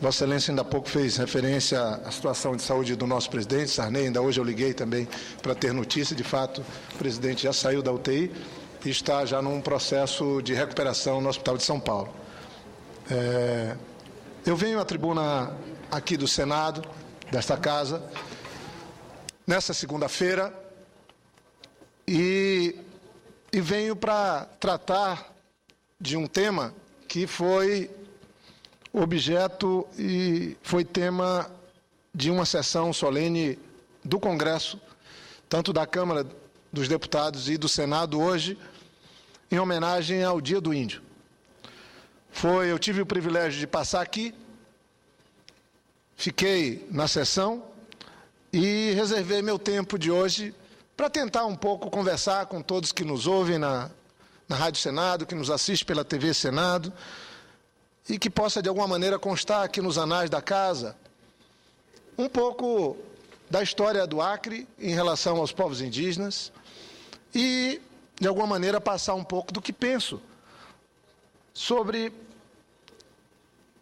Vossa Excelência ainda há pouco fez referência à situação de saúde do nosso presidente, Sarney. Ainda hoje eu liguei também para ter notícia. De fato, o presidente já saiu da UTI e está já num processo de recuperação no Hospital de São Paulo. Eu venho à tribuna aqui do Senado, desta casa, nessa segunda-feira, e venho para tratar de um tema que foi objeto e foi tema de uma sessão solene do Congresso, tanto da Câmara dos Deputados e do Senado, hoje, em homenagem ao Dia do Índio. Eu tive o privilégio de passar aqui, fiquei na sessão e reservei meu tempo de hoje para tentar um pouco conversar com todos que nos ouvem na Rádio Senado, que nos assiste pela TV Senado, e que possa, de alguma maneira, constar aqui nos anais da casa um pouco da história do Acre em relação aos povos indígenas e, de alguma maneira, passar um pouco do que penso sobre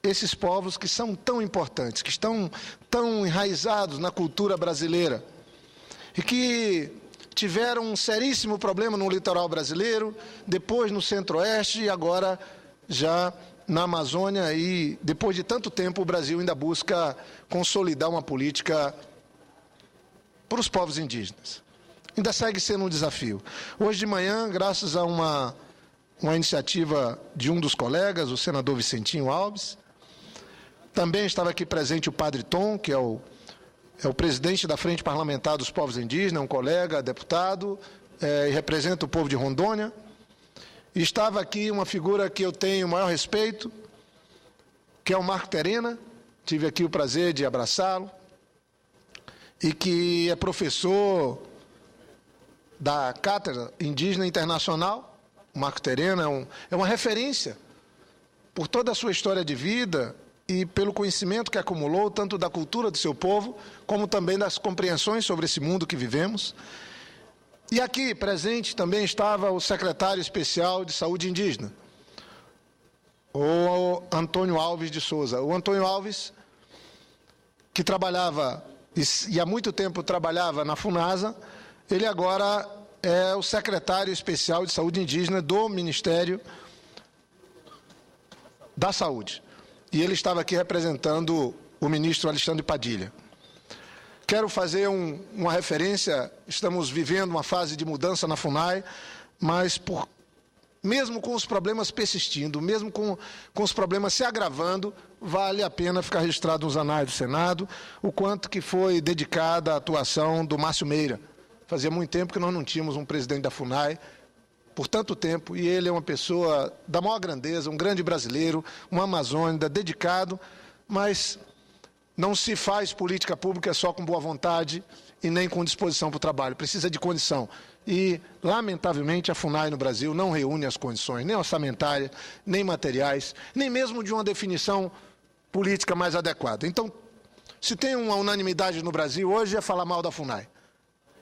esses povos que são tão importantes, que estão tão enraizados na cultura brasileira e que tiveram um seríssimo problema no litoral brasileiro, depois no Centro-Oeste e agora já na Amazônia, e depois de tanto tempo o Brasil ainda busca consolidar uma política para os povos indígenas. Ainda segue sendo um desafio. Hoje de manhã, graças a uma iniciativa de um dos colegas, o senador Vicentinho Alves, também estava aqui presente o padre Tom, que é o presidente da Frente Parlamentar dos Povos Indígenas, um colega, deputado, e representa o povo de Rondônia. E estava aqui uma figura que eu tenho o maior respeito, que é o Marco Terena, tive aqui o prazer de abraçá-lo, e que é professor da Cátedra Indígena Internacional. O Marco Terena é uma referência por toda a sua história de vida e pelo conhecimento que acumulou, tanto da cultura do seu povo, como também das compreensões sobre esse mundo que vivemos. E aqui presente também estava o secretário especial de Saúde Indígena, o Antônio Alves de Souza. O Antônio Alves, que trabalhava, e há muito tempo trabalhava na FUNASA, ele agora é o secretário especial de Saúde Indígena do Ministério da Saúde. E ele estava aqui representando o ministro Alexandre Padilha. Quero fazer uma referência, estamos vivendo uma fase de mudança na FUNAI, mas mesmo com os problemas persistindo, mesmo com os problemas se agravando, vale a pena ficar registrado nos anais do Senado o quanto que foi dedicada a atuação do Márcio Meira. Fazia muito tempo que nós não tínhamos um presidente da FUNAI, por tanto tempo, e ele é uma pessoa da maior grandeza, um grande brasileiro, um amazônida, dedicado, mas não se faz política pública só com boa vontade e nem com disposição para o trabalho. Precisa de condição. E, lamentavelmente, a FUNAI no Brasil não reúne as condições, nem orçamentárias, nem materiais, nem mesmo de uma definição política mais adequada. Então, se tem uma unanimidade no Brasil, hoje é falar mal da FUNAI.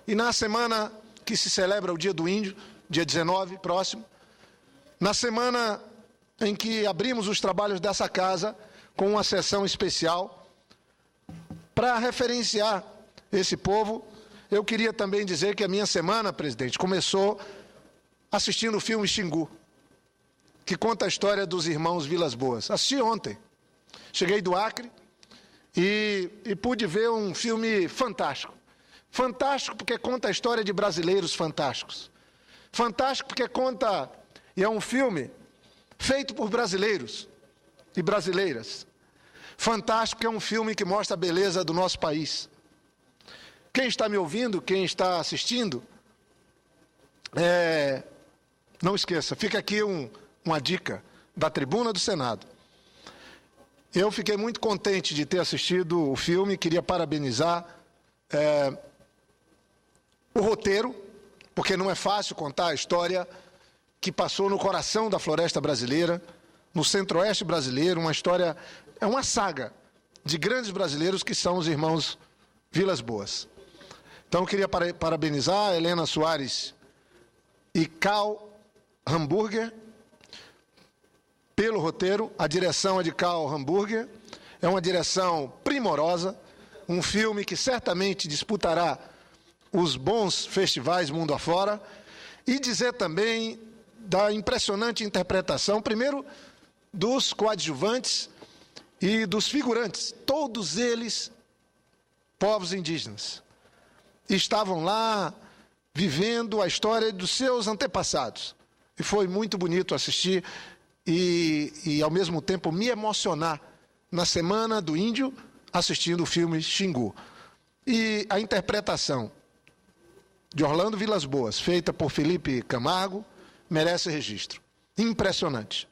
E na semana que se celebra o Dia do Índio, dia 19, próximo, na semana em que abrimos os trabalhos dessa casa com uma sessão especial para referenciar esse povo, eu queria também dizer que a minha semana, presidente, começou assistindo o filme Xingu, que conta a história dos irmãos Vilas Boas. Assisti ontem. Cheguei do Acre e pude ver um filme fantástico. Fantástico porque conta a história de brasileiros fantásticos. Fantástico porque conta, e é um filme feito por brasileiros e brasileiras. Fantástico é um filme que mostra a beleza do nosso país. Quem está me ouvindo, quem está assistindo, não esqueça, fica aqui uma dica da tribuna do Senado. Eu fiquei muito contente de ter assistido o filme, queria parabenizar o roteiro, porque não é fácil contar a história que passou no coração da floresta brasileira, no centro-oeste brasileiro, uma história, é uma saga de grandes brasileiros que são os irmãos Vilas Boas. Então, eu queria parabenizar a Helena Soares e Carl Hamburger pelo roteiro. A direção é de Carl Hamburger, É uma direção primorosa, um filme que certamente disputará os bons festivais mundo afora. E dizer também da impressionante interpretação, primeiro, dos coadjuvantes e dos figurantes, todos eles povos indígenas. Estavam lá vivendo a história dos seus antepassados. E foi muito bonito assistir e ao mesmo tempo, me emocionar na Semana do Índio, assistindo o filme Xingu. E a interpretação de Orlando Vilas Boas, feita por Felipe Camargo, merece registro. Impressionante.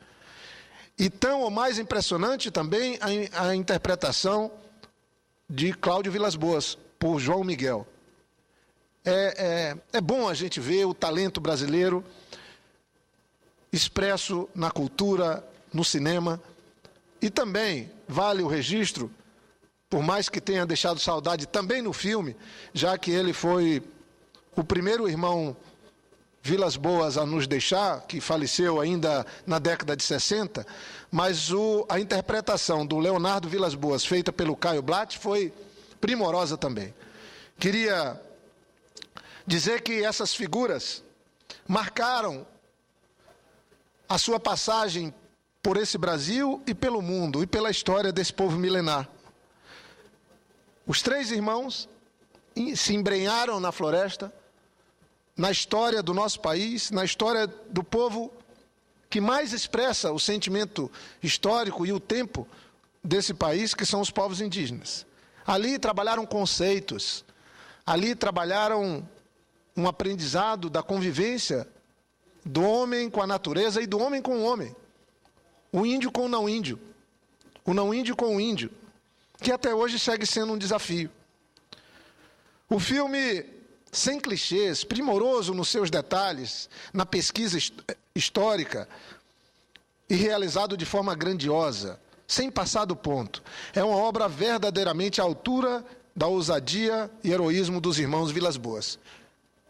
E tão ou mais impressionante também a interpretação de Cláudio Vilas Boas, por João Miguel. É bom a gente ver o talento brasileiro expresso na cultura, no cinema, e também vale o registro, por mais que tenha deixado saudade também no filme, já que ele foi o primeiro irmão Vilas Boas a nos deixar, que faleceu ainda na década de 60, mas a interpretação do Leonardo Vilas Boas, feita pelo Caio Blatt, foi primorosa também. Queria dizer que essas figuras marcaram a sua passagem por esse Brasil e pelo mundo, e pela história desse povo milenar. Os três irmãos se embrenharam na floresta, na história do nosso país, na história do povo que mais expressa o sentimento histórico e o tempo desse país, que são os povos indígenas. Ali trabalharam conceitos, ali trabalharam um aprendizado da convivência do homem com a natureza e do homem com o homem. O índio com o não índio. O não índio com o índio. Que até hoje segue sendo um desafio. O filme, sem clichês, primoroso nos seus detalhes, na pesquisa histórica e realizado de forma grandiosa, sem passar do ponto. É uma obra verdadeiramente à altura da ousadia e heroísmo dos irmãos Vilas Boas.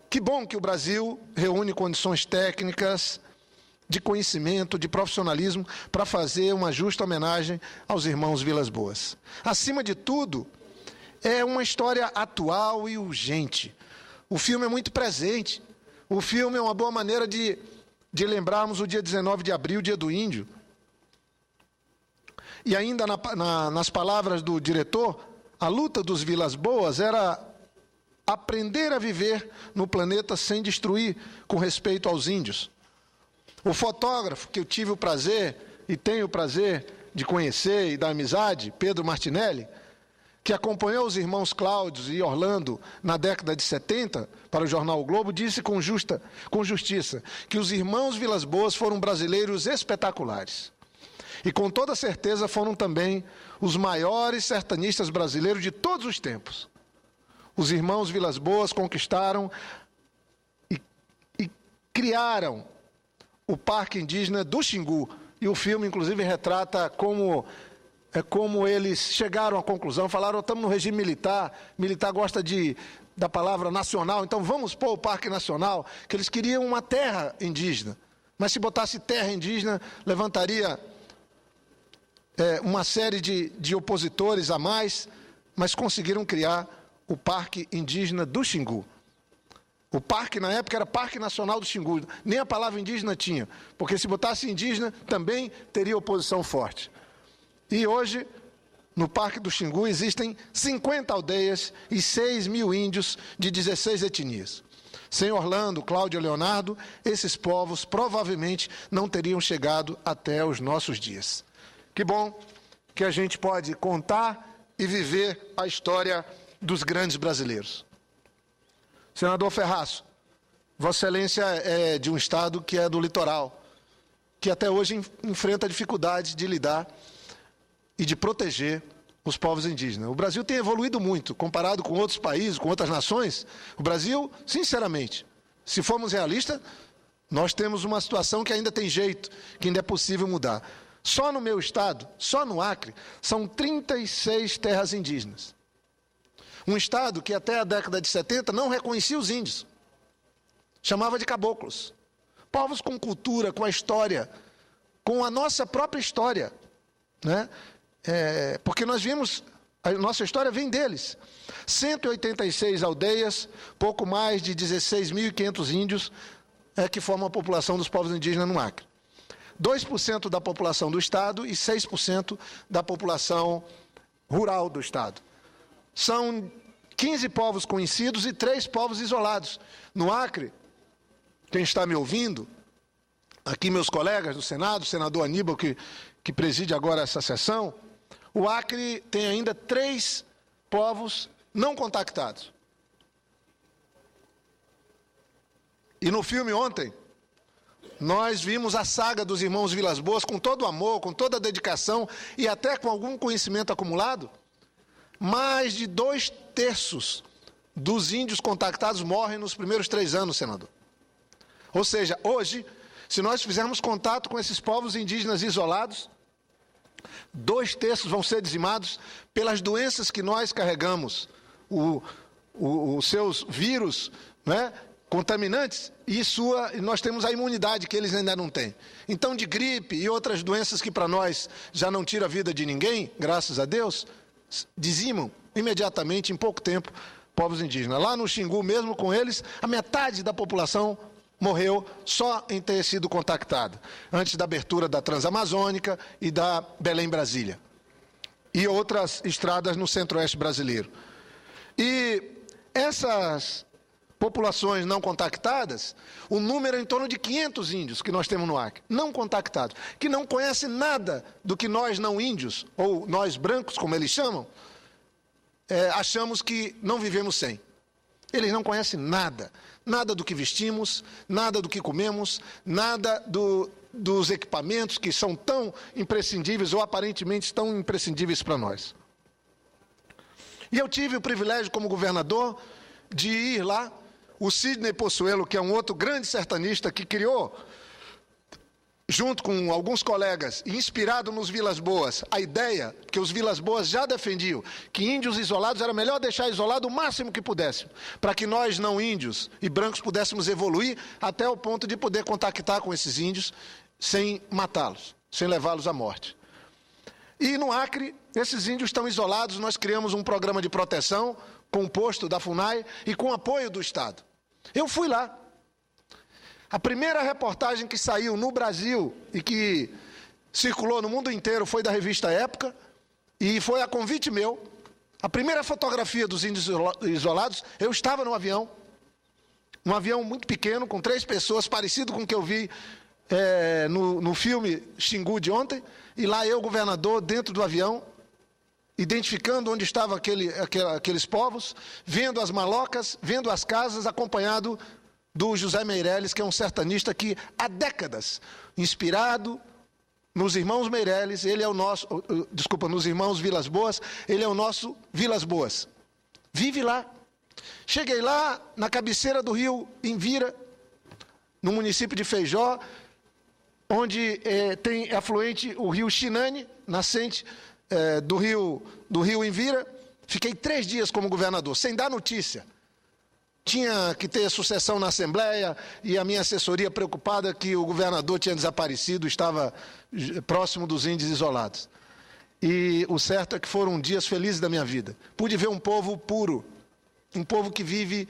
Que bom que o Brasil reúne condições técnicas, de conhecimento, de profissionalismo, para fazer uma justa homenagem aos irmãos Vilas Boas. Acima de tudo, é uma história atual e urgente. O filme é muito presente. O filme é uma boa maneira de lembrarmos o dia 19 de abril, dia do índio. E ainda nas palavras do diretor, a luta dos Vilas Boas era aprender a viver no planeta sem destruir, com respeito aos índios. O fotógrafo que eu tive o prazer e tenho o prazer de conhecer e da amizade, Pedro Martinelli, que acompanhou os irmãos Cláudio e Orlando na década de 70 para o jornal O Globo, disse com justiça que os irmãos Vilas Boas foram brasileiros espetaculares. E com toda certeza foram também os maiores sertanistas brasileiros de todos os tempos. Os irmãos Vilas Boas conquistaram e criaram o Parque Indígena do Xingu. E o filme, inclusive, retrata como eles chegaram à conclusão, falaram, estamos no regime militar gosta da palavra nacional, então vamos pôr o Parque Nacional, que eles queriam uma terra indígena. Mas se botasse terra indígena, levantaria uma série de opositores a mais, mas conseguiram criar o Parque Indígena do Xingu. O parque, na época, era Parque Nacional do Xingu. Nem a palavra indígena tinha, porque se botasse indígena, também teria oposição forte. E hoje, no Parque do Xingu, existem 50 aldeias e 6 mil índios de 16 etnias. Sem Orlando, Cláudio e Leonardo, esses povos provavelmente não teriam chegado até os nossos dias. Que bom que a gente pode contar e viver a história dos grandes brasileiros. Senador Ferraço, Vossa Excelência é de um estado que é do litoral, que até hoje enfrenta dificuldades de lidar e de proteger os povos indígenas. O Brasil tem evoluído muito, comparado com outros países, com outras nações. O Brasil, sinceramente, se formos realistas, nós temos uma situação que ainda tem jeito, que ainda é possível mudar. Só no meu estado, só no Acre, são 36 terras indígenas. Um estado que até a década de 70 não reconhecia os índios. Chamava de caboclos. Povos com cultura, com a história, com a nossa própria história, né? porque nós vimos, a nossa história vem deles. 186 aldeias, pouco mais de 16.500 índios que formam a população dos povos indígenas no Acre. 2% da população do Estado e 6% da população rural do Estado. São 15 povos conhecidos e 3 povos isolados. No Acre, quem está me ouvindo, aqui meus colegas do Senado, o senador Aníbal, que preside agora essa sessão, o Acre tem ainda 3 povos não contactados. E no filme ontem, nós vimos a saga dos irmãos Vilas Boas com todo o amor, com toda a dedicação e até com algum conhecimento acumulado. Mais de 2/3 dos índios contactados morrem nos primeiros 3 anos, senador. Ou seja, hoje, se nós fizermos contato com esses povos indígenas isolados, 2/3 vão ser dizimados pelas doenças que nós carregamos, os seus vírus, né, contaminantes, e nós temos a imunidade que eles ainda não têm. Então, de gripe e outras doenças que para nós já não tira a vida de ninguém, graças a Deus, dizimam imediatamente, em pouco tempo, povos indígenas. Lá no Xingu, mesmo com eles, a metade da população morreu só em ter sido contactada, antes da abertura da Transamazônica e da Belém-Brasília, e outras estradas no centro-oeste brasileiro. E essas populações não contactadas, o número é em torno de 500 índios que nós temos no Acre, não contactados, que não conhecem nada do que nós não índios, ou nós brancos, como eles chamam, achamos que não vivemos sem. Eles não conhecem nada, nada do que vestimos, nada do que comemos, nada dos equipamentos que são tão imprescindíveis ou aparentemente tão imprescindíveis para nós. E eu tive o privilégio como governador de ir lá. O Sidney Possuelo, que é um outro grande sertanista que criou, junto com alguns colegas, inspirado nos Vilas Boas, a ideia que os Vilas Boas já defendiam, que índios isolados era melhor deixar isolado o máximo que pudéssemos, para que nós não índios e brancos pudéssemos evoluir até o ponto de poder contactar com esses índios sem matá-los, sem levá-los à morte. E no Acre, esses índios estão isolados, nós criamos um programa de proteção composto da FUNAI e com apoio do Estado. Eu fui lá. A primeira reportagem que saiu no Brasil e que circulou no mundo inteiro foi da revista Época, e foi a convite meu. A primeira fotografia dos índios isolados, eu estava no avião, um avião muito pequeno, com 3 pessoas, parecido com o que eu vi no filme Xingu de ontem, e lá eu, governador, dentro do avião, identificando onde estavam aqueles povos, vendo as malocas, vendo as casas, acompanhado do José Meireles, que é um sertanista que há décadas, inspirado nos irmãos Meireles, ele é o nosso, nos irmãos Vilas Boas, ele é o nosso Vilas Boas. Vive lá. Cheguei lá, na cabeceira do rio Envira, no município de Feijó, onde tem afluente o rio Xinane, nascente do rio Envira. Fiquei 3 dias como governador, sem dar notícia. Tinha que ter sucessão na Assembleia e a minha assessoria preocupada que o governador tinha desaparecido, estava próximo dos índios isolados. E o certo é que foram dias felizes da minha vida. Pude ver um povo puro, um povo que vive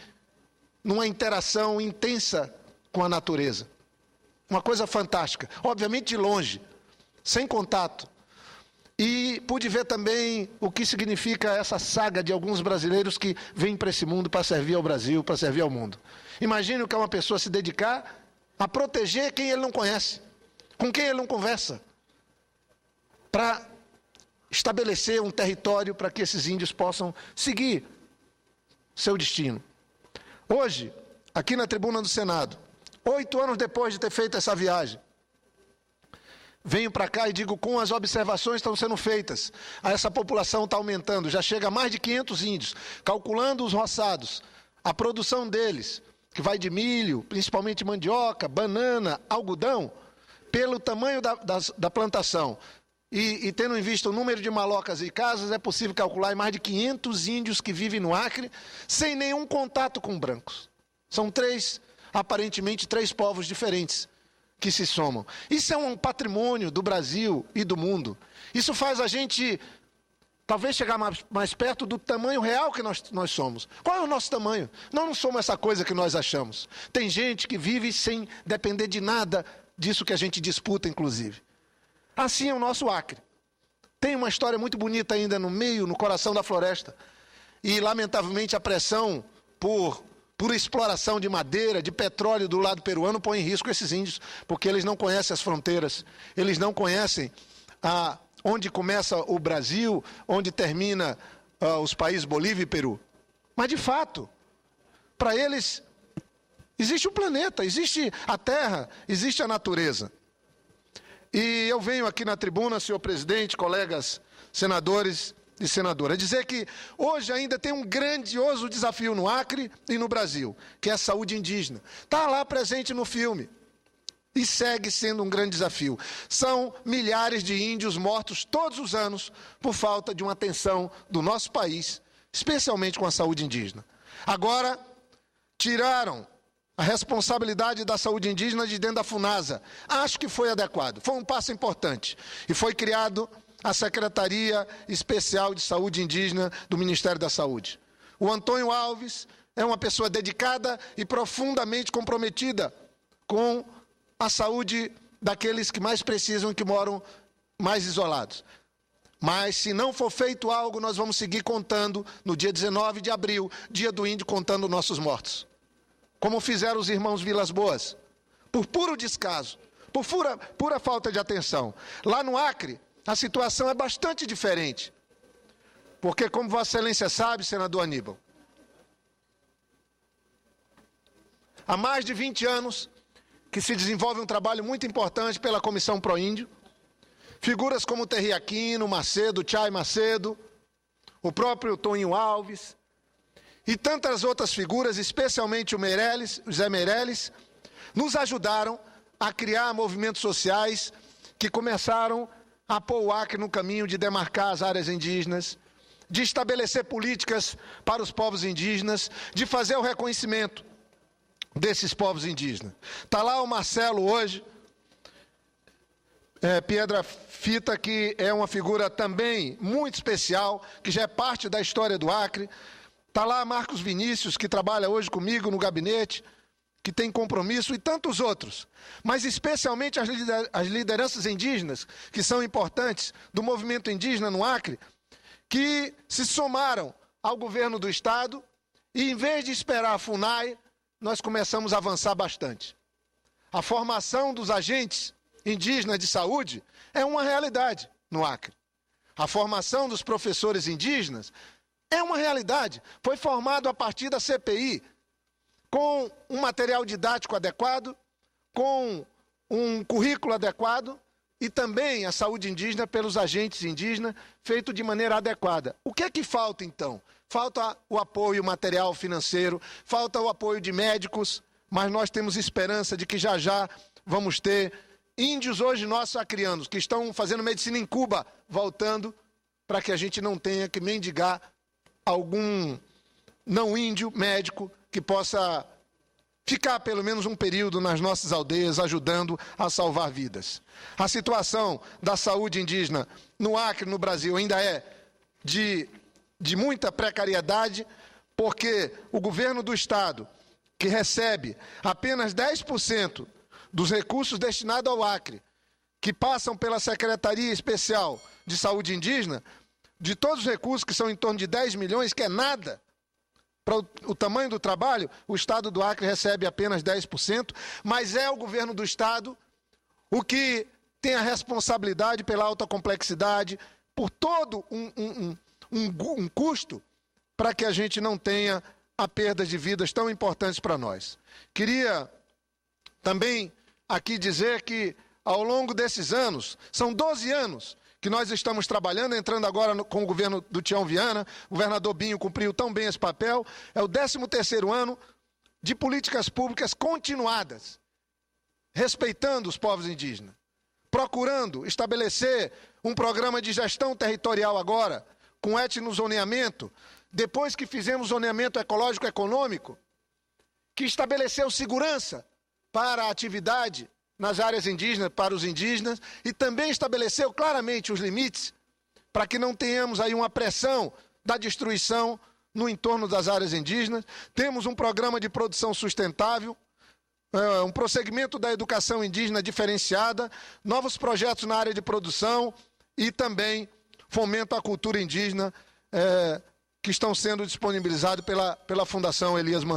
numa interação intensa com a natureza. Uma coisa fantástica, obviamente de longe, sem contato. E pude ver também o que significa essa saga de alguns brasileiros que vêm para esse mundo para servir ao Brasil, para servir ao mundo. Imagine o que é uma pessoa se dedicar a proteger quem ele não conhece, com quem ele não conversa, para estabelecer um território para que esses índios possam seguir seu destino. Hoje, aqui na tribuna do Senado, 8 anos depois de ter feito essa viagem, venho para cá e digo, com as observações que estão sendo feitas, essa população está aumentando, já chega a mais de 500 índios, calculando os roçados, a produção deles, que vai de milho, principalmente mandioca, banana, algodão, pelo tamanho da plantação, e tendo em vista o número de malocas e casas, é possível calcular mais de 500 índios que vivem no Acre, sem nenhum contato com brancos. São aparentemente três povos diferentes, que se somam. Isso é um patrimônio do Brasil e do mundo. Isso faz a gente talvez chegar mais perto do tamanho real que nós somos. Qual é o nosso tamanho? Nós não somos essa coisa que nós achamos. Tem gente que vive sem depender de nada disso que a gente disputa, inclusive. Assim é o nosso Acre. Tem uma história muito bonita ainda no meio, no coração da floresta. E, lamentavelmente, a pressão por exploração de madeira, de petróleo do lado peruano põe em risco esses índios, porque eles não conhecem as fronteiras, eles não conhecem onde começa o Brasil, onde termina os países Bolívia e Peru. Mas, de fato, para eles, existe o planeta, existe a terra, existe a natureza. E eu venho aqui na tribuna, senhor presidente, colegas senadores e senadoras, dizer que hoje ainda tem um grandioso desafio no Acre e no Brasil, que é a saúde indígena. Está lá presente no filme. E segue sendo um grande desafio. São milhares de índios mortos todos os anos por falta de uma atenção do nosso país, especialmente com a saúde indígena. Agora, tiraram a responsabilidade da saúde indígena de dentro da FUNASA. Acho que foi adequado, foi um passo importante. E foi criado a Secretaria Especial de Saúde Indígena do Ministério da Saúde. O Antônio Alves é uma pessoa dedicada e profundamente comprometida com a saúde daqueles que mais precisam e que moram mais isolados. Mas, se não for feito algo, nós vamos seguir contando, no dia 19 de abril, dia do índio, contando nossos mortos. Como fizeram os irmãos Vilas Boas, por puro descaso, por pura falta de atenção. Lá no Acre, a situação é bastante diferente. Porque, como Vossa Excelência sabe, senador Aníbal, há mais de 20 anos que se desenvolve um trabalho muito importante pela Comissão Proíndio. Figuras como Terry Aquino, Macedo, Chay Macedo, o próprio Toninho Alves e tantas outras figuras, especialmente o Zé Meirelles, nos ajudaram a criar movimentos sociais que começaram a pôr o Acre no caminho de demarcar as áreas indígenas, de estabelecer políticas para os povos indígenas, de fazer o reconhecimento desses povos indígenas. Está lá o Marcelo hoje, Piedra Fita, que é uma figura também muito especial, que já é parte da história do Acre. Está lá Marcos Vinícius, que trabalha hoje comigo no gabinete, que tem compromisso, e tantos outros. Mas especialmente as lideranças indígenas, que são importantes, do movimento indígena no Acre, que se somaram ao governo do Estado e, em vez de esperar a FUNAI, nós começamos a avançar bastante. A formação dos agentes indígenas de saúde é uma realidade no Acre. A formação dos professores indígenas é uma realidade. Foi formado a partir da CPI, com um material didático adequado, com um currículo adequado e também a saúde indígena pelos agentes indígenas, feito de maneira adequada. O que é que falta, então? Falta o apoio material financeiro, falta o apoio de médicos, mas nós temos esperança de que já já vamos ter índios hoje nossos acrianos, que estão fazendo medicina em Cuba, voltando, para que a gente não tenha que mendigar algum não índio médico que possa ficar pelo menos um período nas nossas aldeias, ajudando a salvar vidas. A situação da saúde indígena no Acre, no Brasil, ainda é de muita precariedade, porque o governo do Estado, que recebe apenas 10% dos recursos destinados ao Acre, que passam pela Secretaria Especial de Saúde Indígena, de todos os recursos, que são em torno de 10 milhões, que é nada, para o tamanho do trabalho, o Estado do Acre recebe apenas 10%, mas é o governo do Estado o que tem a responsabilidade pela alta complexidade, por todo um custo, para que a gente não tenha a perda de vidas tão importantes para nós. Queria também aqui dizer que, ao longo desses anos, são 12 anos que nós estamos trabalhando, entrando agora com o governo do Tião Viana, o governador Binho cumpriu tão bem esse papel, é o 13º ano de políticas públicas continuadas, respeitando os povos indígenas, procurando estabelecer um programa de gestão territorial agora, com etnozoneamento, depois que fizemos zoneamento ecológico-econômico, que estabeleceu segurança para a atividade nas áreas indígenas, para os indígenas, e também estabeleceu claramente os limites para que não tenhamos aí uma pressão da destruição no entorno das áreas indígenas. Temos um programa de produção sustentável, um prosseguimento da educação indígena diferenciada, novos projetos na área de produção e também fomento à cultura indígena que estão sendo disponibilizados pela Fundação Elias Mansur.